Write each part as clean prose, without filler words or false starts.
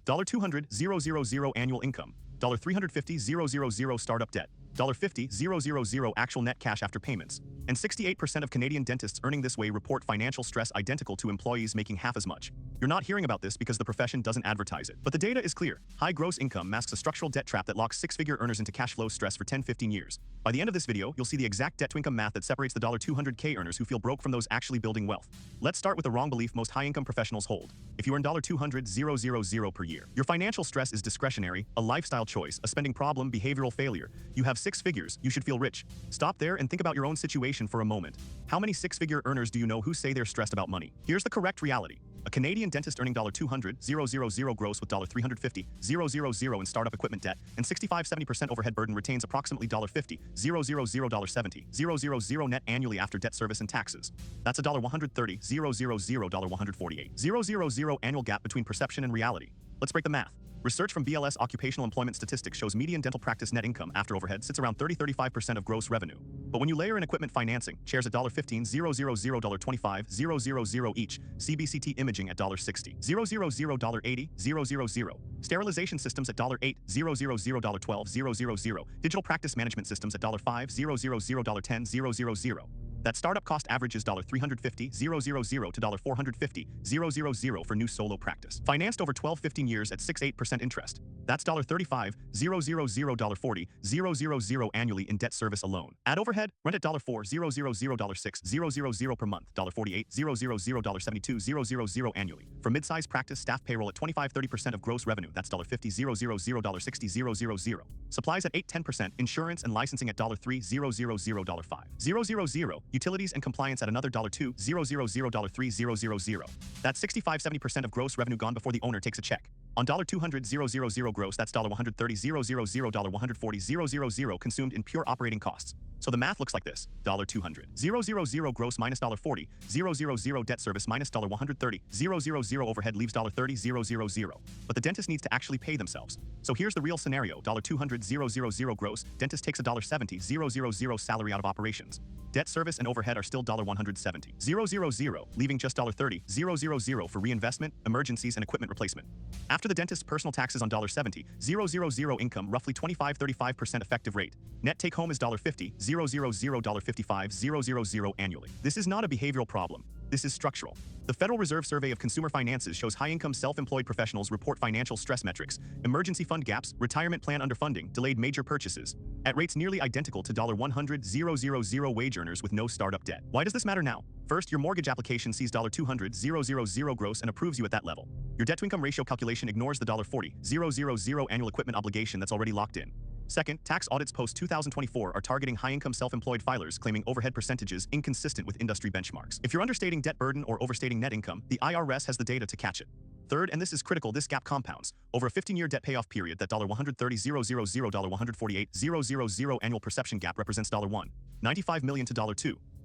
$200,000 annual income, $350,000 startup debt, $50,000 actual net cash after payments, and 68% of Canadian dentists earning this way report financial stress identical to employees making half as much. You're not hearing about this because the profession doesn't advertise it. But the data is clear. High gross income masks a structural debt trap that locks six-figure earners into cash flow stress for 10-15 years. By the end of this video, you'll see the exact debt-to-income math that separates the $200K earners who feel broke from those actually building wealth. Let's start with the wrong belief most high-income professionals hold. If you earn $200,000 per year, your financial stress is discretionary, a lifestyle choice, a spending problem, behavioral failure. You have six figures, you should feel rich. Stop there and think about your own situation for a moment. How many six-figure earners do you know who say they're stressed about money? Here's the correct reality. A Canadian dentist earning $200,000 gross with $350,000 in startup equipment debt and 65-70% overhead burden retains approximately $50,000, $70,000 net annually after debt service and taxes. That's $130,000, $148,000 annual gap between perception and reality. Let's break the math. Research from BLS Occupational Employment Statistics shows median dental practice net income after overhead sits around 30-35% of gross revenue. But when you layer in equipment financing, chairs at $15,000, $25,000 each, CBCT imaging at $60,000, $80,000, sterilization systems at $8,000, $12,000, digital practice management systems at $5,000, $10,000. That startup cost averages $350,000 to $450,000 for new solo practice. Financed over 12-15 years at 6-8% interest. That's $35,000, $40,000 annually in debt service alone. Add overhead, rent at $4,000, $6,000 per month, $48,000, $72,000 annually. For mid-size practice, staff payroll at 25-30% of gross revenue. That's $50,000, $60,000. Supplies at 8-10%, insurance and licensing at $3,000, $5,000. Utilities and compliance at another $2,000, $3,000. That's 65-70% of gross revenue gone before the owner takes a check. On $200,000 gross, that's $130,000, $140,000 consumed in pure operating costs. So the math looks like this: $200,000 gross minus $40,000 debt service minus $130,000 overhead leaves $30,000. But the dentist needs to actually pay themselves. So here's the real scenario: $200,000 gross, dentist takes $70,000 salary out of operations. Debt service and overhead are still $170,000, leaving just $30,000 for reinvestment, emergencies, and equipment replacement. After the dentist's personal taxes on $70,000 income, roughly 25-35% effective rate. Net take home is $50,000, $55,000 annually. This is not a behavioral problem. This is structural. The Federal Reserve Survey of Consumer Finances shows high-income self-employed professionals report financial stress metrics, emergency fund gaps, retirement plan underfunding, delayed major purchases, at rates nearly identical to $100,000 wage earners with no startup debt. Why does this matter now? First, your mortgage application sees $200,000 gross and approves you at that level. Your debt-to-income ratio calculation ignores the $40,000 annual equipment obligation that's already locked in. Second, tax audits post-2024 are targeting high-income self-employed filers claiming overhead percentages inconsistent with industry benchmarks. If you're understating debt burden or overstating net income, the IRS has the data to catch it. Third, and this is critical, this gap compounds. Over a 15-year debt payoff period, that $130,000, $148,000 annual perception gap represents $95 million to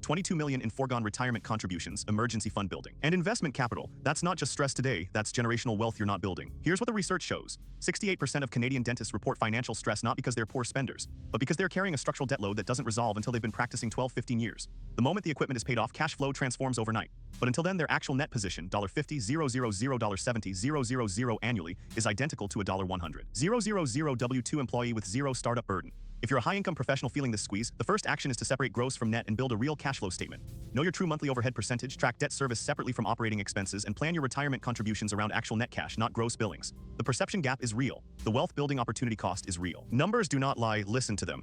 $22 million in foregone retirement contributions, emergency fund building, and investment capital. That's not just stress today, that's generational wealth you're not building. Here's what the research shows. 68% of Canadian dentists report financial stress not because they're poor spenders, but because they're carrying a structural debt load that doesn't resolve until they've been practicing 12-15 years. The moment the equipment is paid off, cash flow transforms overnight. But until then, their actual net position, $50,000, $70,000 annually, is identical to $100,000 W-2 employee with zero startup burden. If you're a high-income professional feeling this squeeze, the first action is to separate gross from net and build a real cash flow statement. Know your true monthly overhead percentage, track debt service separately from operating expenses, and plan your retirement contributions around actual net cash, not gross billings. The perception gap is real. The wealth building opportunity cost is real. Numbers do not lie, listen to them.